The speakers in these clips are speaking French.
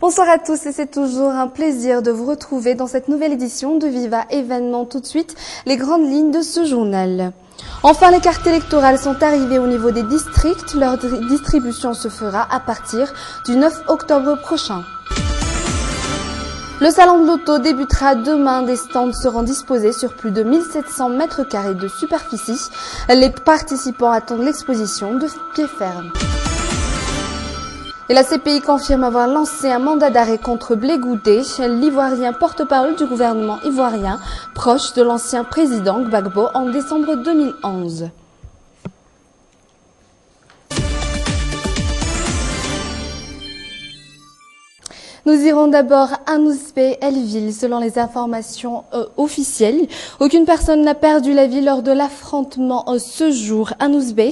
Bonsoir à tous et c'est toujours un plaisir de vous retrouver dans cette nouvelle édition de Viva Événement. Tout de suite, les grandes lignes de ce journal. Enfin, les cartes électorales sont arrivées au niveau des districts. Leur distribution se fera à partir du 9 octobre prochain. Le salon de l'auto débutera demain. Des stands seront disposés sur plus de 1700 mètres carrés de superficie. Les participants attendent l'exposition de pied ferme. Et la CPI confirme avoir lancé un mandat d'arrêt contre Blé Goudé, l'Ivoirien porte-parole du gouvernement ivoirien, proche de l'ancien président Gbagbo en décembre 2011. Nous irons d'abord à Nouzbé, Elville. Selon les informations officielles, aucune personne n'a perdu la vie lors de l'affrontement ce jour à Nouzbé.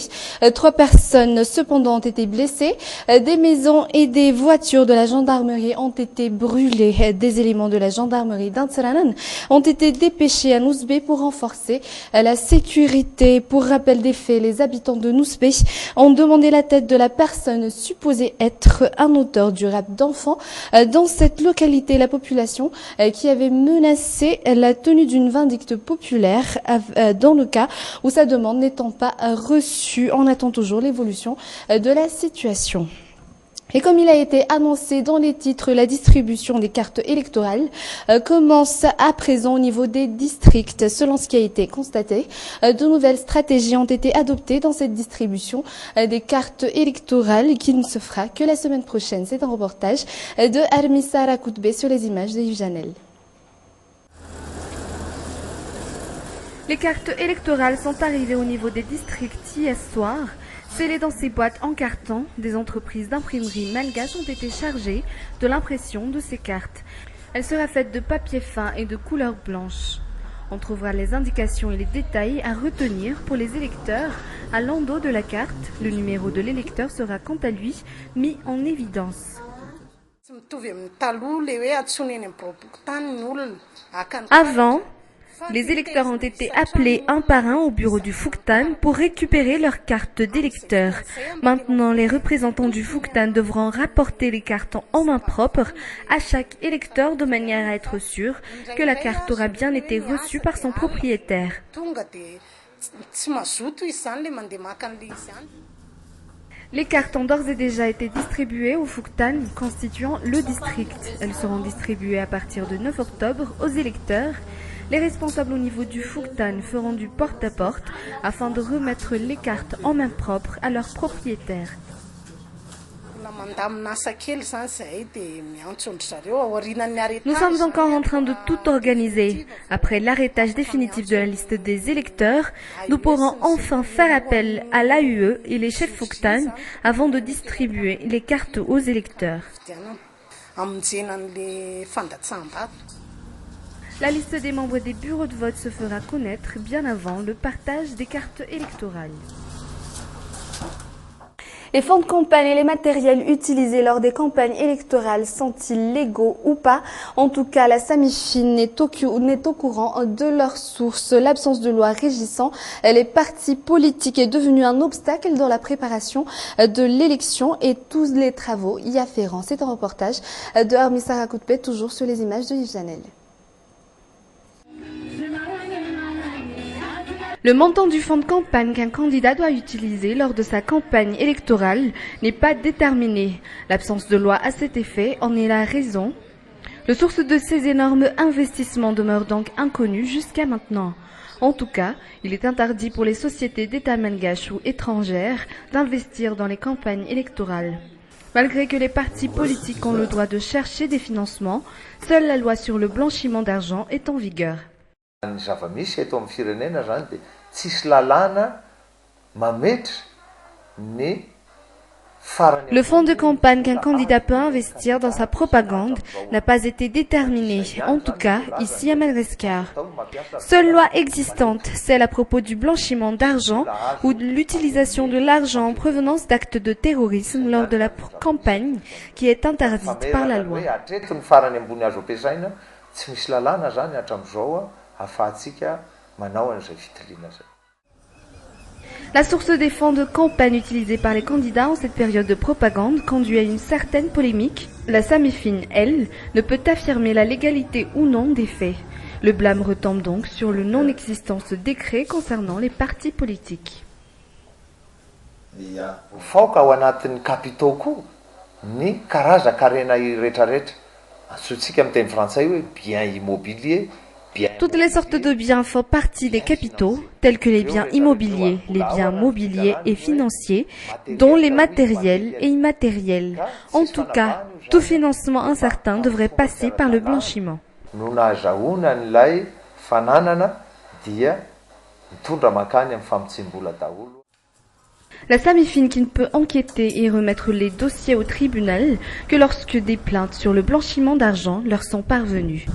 3 personnes cependant ont été blessées. Des maisons et des voitures de la gendarmerie ont été brûlées. Des éléments de la gendarmerie d'Antsaranan ont été dépêchés à Nouzbé pour renforcer la sécurité. Pour rappel des faits, les habitants de Nouzbé ont demandé la tête de la personne supposée être un auteur du rap d'enfants. Dans cette localité, la population qui avait menacé la tenue d'une vindicte populaire dans le cas où sa demande n'étant pas reçue. On attend toujours l'évolution de la situation. Et comme il a été annoncé dans les titres, la distribution des cartes électorales commence à présent au niveau des districts. Selon ce qui a été constaté, de nouvelles stratégies ont été adoptées dans cette distribution des cartes électorales qui ne se fera que la semaine prochaine. C'est un reportage de Armissa Rakoutbe sur les images de Yves Janel. Les cartes électorales sont arrivées au niveau des districts hier soir. Scellées dans ces boîtes en carton, des entreprises d'imprimerie malgaches ont été chargées de l'impression de ces cartes. Elle sera faite de papier fin et de couleur blanche. On trouvera les indications et les détails à retenir pour les électeurs à l'endos de la carte. Le numéro de l'électeur sera quant à lui mis en évidence. Avant, les électeurs ont été appelés un par un au bureau du Fouktan pour récupérer leur carte d'électeur. Maintenant, les représentants du Fouktan devront rapporter les cartes en main propre à chaque électeur de manière à être sûr que la carte aura bien été reçue par son propriétaire. Les cartes ont d'ores et déjà été distribuées au Fouktan constituant le district. Elles seront distribuées à partir de 9 octobre aux électeurs. Les responsables au niveau du Fouktan feront du porte-à-porte afin de remettre les cartes en main propre à leurs propriétaires. Nous sommes encore en train de tout organiser. Après l'arrêtage définitif de la liste des électeurs, nous pourrons enfin faire appel à l'AUE et les chefs Fouktan avant de distribuer les cartes aux électeurs. La liste des membres des bureaux de vote se fera connaître bien avant le partage des cartes électorales. Les fonds de campagne et les matériels utilisés lors des campagnes électorales sont-ils légaux ou pas? En tout cas, la Samifine n'est au courant de leurs sources. L'absence de loi régissant les partis politiques est devenue un obstacle dans la préparation de l'élection et tous les travaux y afférents. C'est un reportage de Armissa Rakoutbe, toujours sur les images de Yves Janel. Le montant du fonds de campagne qu'un candidat doit utiliser lors de sa campagne électorale n'est pas déterminé. L'absence de loi à cet effet en est la raison. La source de ces énormes investissements demeure donc inconnue jusqu'à maintenant. En tout cas, il est interdit pour les sociétés d'État malgaches ou étrangères d'investir dans les campagnes électorales. Malgré que les partis politiques ont le droit de chercher des financements, seule la loi sur le blanchiment d'argent est en vigueur. Le fonds de campagne qu'un candidat peut investir dans sa propagande n'a pas été déterminé, en tout cas ici à Madagascar. Seule loi existante, celle à propos du blanchiment d'argent ou de l'utilisation de l'argent en provenance d'actes de terrorisme lors de la campagne, qui est interdite par la loi. La source des fonds de campagne utilisés par les candidats en cette période de propagande conduit à une certaine polémique. La Samifine, elle, ne peut affirmer la légalité ou non des faits. Le blâme retombe donc sur le non-existence de décret concernant les partis politiques. Faoka ao anatin'ny capitaux koa ny karaza-karena rehetrarehetra. Antsointsika amin'ny teny frantsay hoe bien immobilier. Toutes les sortes de biens font partie des capitaux, tels que les biens immobiliers, les biens mobiliers et financiers, dont les matériels et immatériels. En tout cas, tout financement incertain devrait passer par le blanchiment. No nahazahoana n'ilay fananana dia mitondra makany amin'ny famotsim-bola daholo. La Samifine qui ne peut enquêter et remettre les dossiers au tribunal que lorsque des plaintes sur le blanchiment d'argent leur sont parvenues.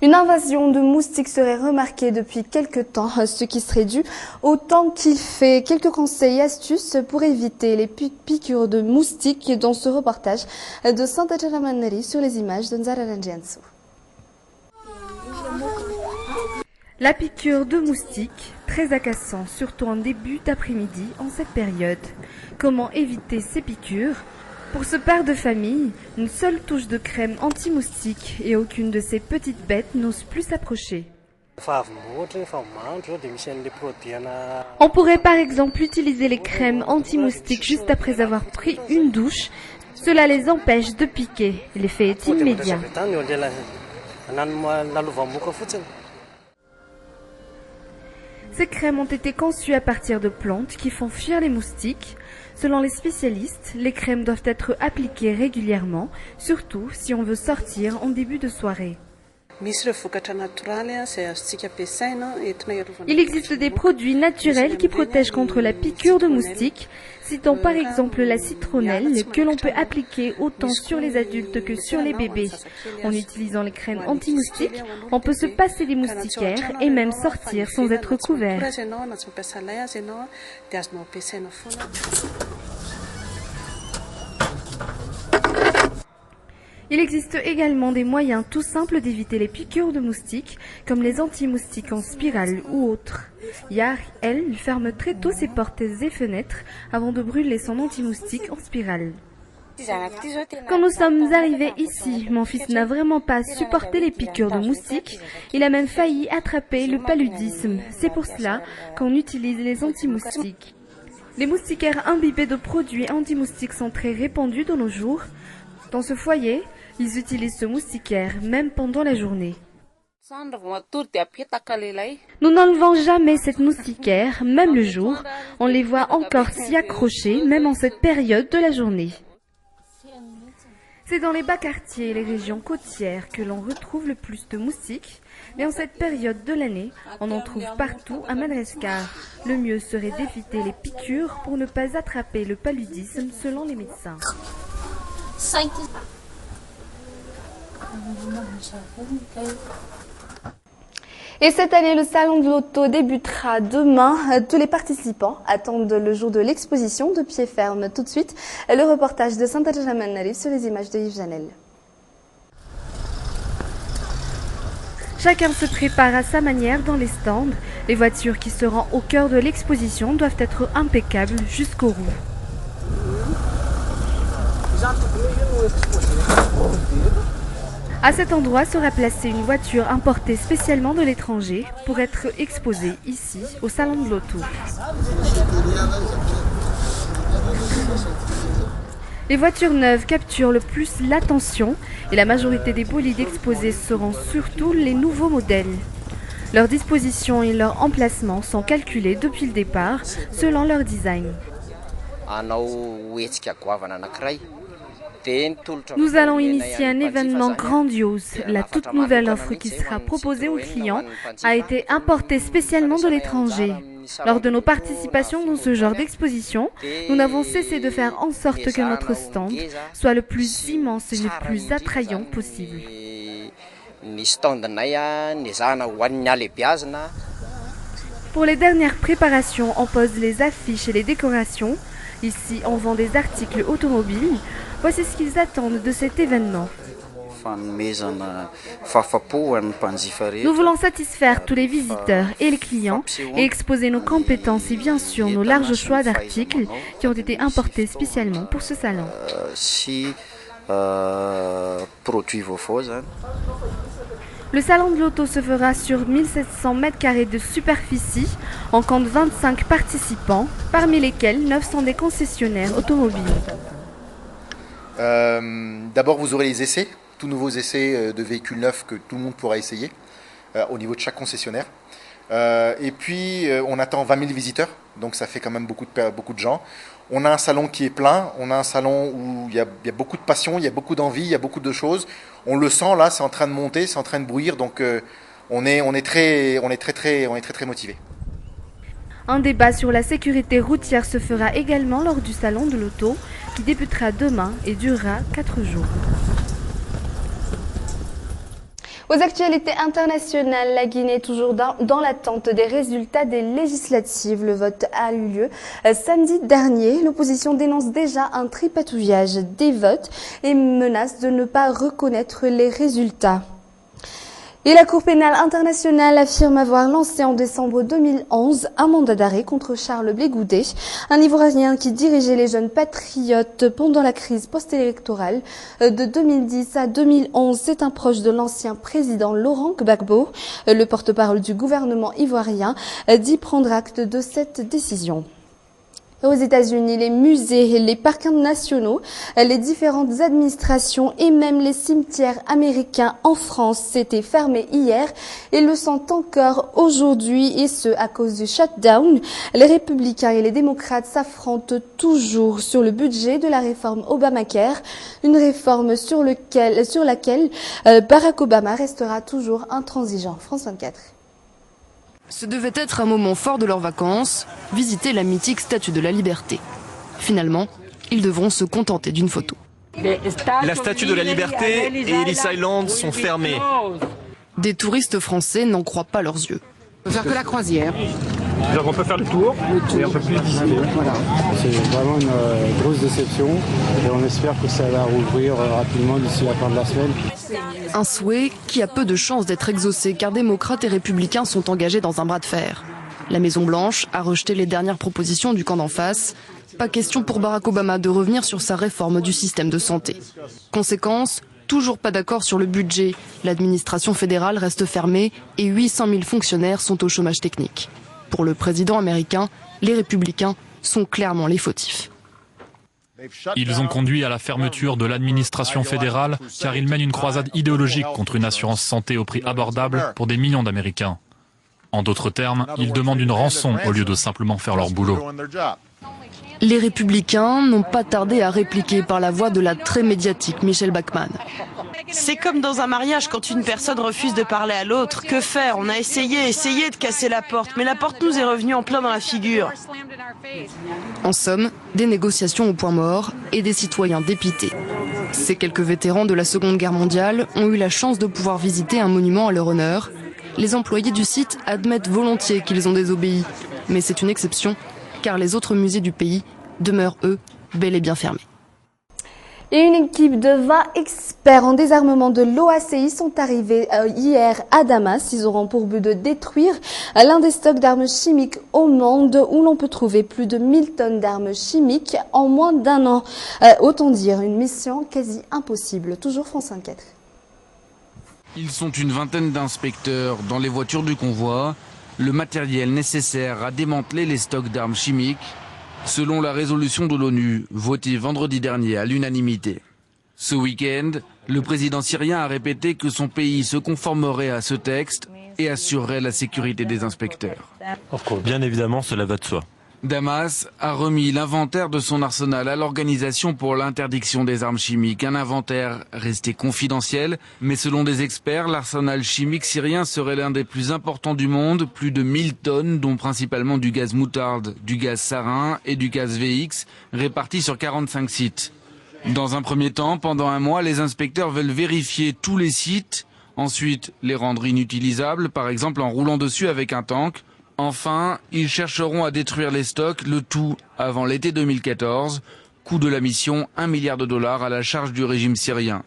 Une invasion de moustiques serait remarquée depuis quelque temps, ce qui serait dû au temps qu'il fait. Quelques conseils et astuces pour éviter les piqûres de moustiques dans ce reportage de Santa Charamaneri sur les images de Nzara Ranjiansu. La piqûre de moustiques, très agaçant, surtout en début d'après-midi en cette période. Comment éviter ces piqûres? Pour ce père de famille, une seule touche de crème anti-moustique et aucune de ces petites bêtes n'ose plus s'approcher. On pourrait par exemple utiliser les crèmes anti-moustiques juste après avoir pris une douche. Cela les empêche de piquer. L'effet est immédiat. Ces crèmes ont été conçues à partir de plantes qui font fuir les moustiques. Selon les spécialistes, les crèmes doivent être appliquées régulièrement, surtout si on veut sortir en début de soirée. Il existe des produits naturels qui protègent contre la piqûre de moustiques. Citons par exemple la citronnelle que l'on peut appliquer autant sur les adultes que sur les bébés. En utilisant les crèmes anti-moustiques, on peut se passer des moustiquaires et même sortir sans être couvert. Il existe également des moyens tout simples d'éviter les piqûres de moustiques, comme les anti-moustiques en spirale ou autres. Yar, elle, ferme très tôt ses portes et fenêtres avant de brûler son anti-moustique en spirale. Quand nous sommes arrivés ici, mon fils n'a vraiment pas supporté les piqûres de moustiques. Il a même failli attraper le paludisme. C'est pour cela qu'on utilise les anti-moustiques. Les moustiquaires imbibés de produits anti-moustiques sont très répandus de nos jours. Dans ce foyer, ils utilisent ce moustiquaire même pendant la journée. Nous n'enlevons jamais cette moustiquaire, même le jour. On les voit encore s'y accrocher, même en cette période de la journée. C'est dans les bas quartiers et les régions côtières que l'on retrouve le plus de moustiques. Mais en cette période de l'année, on en trouve partout à Madagascar. Le mieux serait d'éviter les piqûres pour ne pas attraper le paludisme selon les médecins. Et cette année, le salon de l'auto débutera demain. Tous les participants attendent le jour de l'exposition de pied ferme. Tout de suite, le reportage de Santa Charamaneri sur les images de Yves Janel. Chacun se prépare à sa manière dans les stands. Les voitures qui seront au cœur de l'exposition doivent être impeccables jusqu'aux roues. À cet endroit sera placée une voiture importée spécialement de l'étranger pour être exposée ici, au salon de l'auto. Les voitures neuves capturent le plus l'attention et la majorité des bolides exposés seront surtout les nouveaux modèles. Leur disposition et leur emplacement sont calculés depuis le départ selon leur design. Nous allons initier un événement grandiose. La toute nouvelle offre qui sera proposée aux clients a été importée spécialement de l'étranger. Lors de nos participations dans ce genre d'exposition, nous n'avons cessé de faire en sorte que notre stand soit le plus immense et le plus attrayant possible. Pour les dernières préparations, on pose les affiches et les décorations. Ici, on vend des articles automobiles. Voici ce qu'ils attendent de cet événement. Nous voulons satisfaire tous les visiteurs et les clients et exposer nos compétences et bien sûr nos larges choix d'articles qui ont été importés spécialement pour ce salon. Le salon de l'auto se fera sur 1700 m² de superficie. On compte 25 participants, parmi lesquels 9 sont des concessionnaires automobiles. D'abord, vous aurez les essais, tous nouveaux essais de véhicules neufs que tout le monde pourra essayer au niveau de chaque concessionnaire. Et puis, on attend 20 000 visiteurs, donc ça fait quand même beaucoup de gens. On a un salon qui est plein, on a un salon où il y a beaucoup de passion, il y a beaucoup d'envie, il y a beaucoup de choses. On le sent là, c'est en train de monter, c'est en train de bouillir, donc on est très motivés. Un débat sur la sécurité routière se fera également lors du salon de l'auto qui débutera demain et durera 4 jours. Aux actualités internationales, la Guinée est toujours dans l'attente des résultats des législatives. Le vote a eu lieu samedi dernier. L'opposition dénonce déjà un tripatouillage des votes et menace de ne pas reconnaître les résultats. Et la Cour pénale internationale affirme avoir lancé en décembre 2011 un mandat d'arrêt contre Charles Blé Goudé, un Ivoirien qui dirigeait les jeunes patriotes pendant la crise post-électorale de 2010 à 2011. C'est un proche de l'ancien président Laurent Gbagbo. Le porte-parole du gouvernement ivoirien dit prendre acte de cette décision. Aux États-Unis, les musées, les parcs nationaux, les différentes administrations et même les cimetières américains en France s'étaient fermés hier et le sont encore aujourd'hui, et ce à cause du shutdown. Les républicains et les démocrates s'affrontent toujours sur le budget de la réforme Obamacare, une réforme sur laquelle Barack Obama restera toujours intransigeant. France 24. Ce devait être un moment fort de leurs vacances, visiter la mythique Statue de la Liberté. Finalement, ils devront se contenter d'une photo. La Statue de la Liberté et Ellis Island sont fermées. Des touristes français n'en croient pas leurs yeux. On peut faire que la croisière. Donc on peut faire le tour et un peu plus visiter. Voilà. C'est vraiment une grosse déception et on espère que ça va rouvrir rapidement d'ici la fin de la semaine. Un souhait qui a peu de chances d'être exaucé car démocrates et républicains sont engagés dans un bras de fer. La Maison-Blanche a rejeté les dernières propositions du camp d'en face. Pas question pour Barack Obama de revenir sur sa réforme du système de santé. Conséquence, toujours pas d'accord sur le budget. L'administration fédérale reste fermée et 800 000 fonctionnaires sont au chômage technique. Pour le président américain, les républicains sont clairement les fautifs. Ils ont conduit à la fermeture de l'administration fédérale car ils mènent une croisade idéologique contre une assurance santé au prix abordable pour des millions d'Américains. En d'autres termes, ils demandent une rançon au lieu de simplement faire leur boulot. Les républicains n'ont pas tardé à répliquer par la voix de la très médiatique Michelle Bachmann. C'est comme dans un mariage quand une personne refuse de parler à l'autre. Que faire? On a essayé de casser la porte, mais la porte nous est revenue en plein dans la figure. En somme, des négociations au point mort et des citoyens dépités. Ces quelques vétérans de la Seconde Guerre mondiale ont eu la chance de pouvoir visiter un monument à leur honneur. Les employés du site admettent volontiers qu'ils ont désobéi, mais c'est une exception, car les autres musées du pays demeurent, eux, bel et bien fermés. Et une équipe de 20 experts en désarmement de l'OACI sont arrivés hier à Damas. Ils auront pour but de détruire l'un des stocks d'armes chimiques au monde où l'on peut trouver plus de 1000 tonnes d'armes chimiques en moins d'un an. Autant dire une mission quasi impossible. Toujours France 24. Ils sont une vingtaine d'inspecteurs dans les voitures du convoi. Le matériel nécessaire à démanteler les stocks d'armes chimiques, selon la résolution de l'ONU, votée vendredi dernier à l'unanimité. Ce week-end, le président syrien a répété que son pays se conformerait à ce texte et assurerait la sécurité des inspecteurs. Bien évidemment, cela va de soi. Damas a remis l'inventaire de son arsenal à l'Organisation pour l'interdiction des armes chimiques. Un inventaire resté confidentiel, mais selon des experts, l'arsenal chimique syrien serait l'un des plus importants du monde. Plus de 1000 tonnes, dont principalement du gaz moutarde, du gaz sarin et du gaz VX, répartis sur 45 sites. Dans un premier temps, pendant un mois, les inspecteurs veulent vérifier tous les sites, ensuite les rendre inutilisables, par exemple en roulant dessus avec un tank. Enfin, ils chercheront à détruire les stocks, le tout avant l'été 2014. Coût de la mission, $1 milliard à la charge du régime syrien.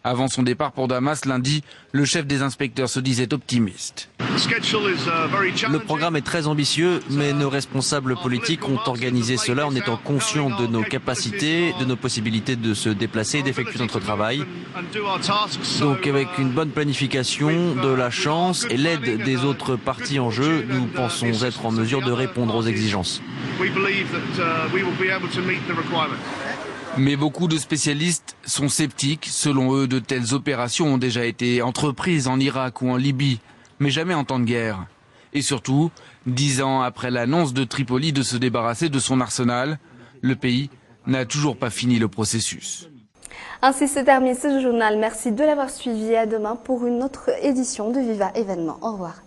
Avant son départ pour Damas lundi, le chef des inspecteurs se disait optimiste. Le programme est très ambitieux, mais nos responsables politiques ont organisé cela en étant conscients de nos capacités, de nos possibilités de se déplacer et d'effectuer notre travail. Donc avec une bonne planification, de la chance et l'aide des autres parties en jeu, nous pensons être en mesure de répondre aux exigences. Mais beaucoup de spécialistes sont sceptiques. Selon eux, de telles opérations ont déjà été entreprises en Irak ou en Libye, mais jamais en temps de guerre. Et surtout, 10 ans après l'annonce de Tripoli de se débarrasser de son arsenal, le pays n'a toujours pas fini le processus. Ainsi se termine ce journal. Merci de l'avoir suivi. À demain pour une autre édition de Viva Événement. Au revoir.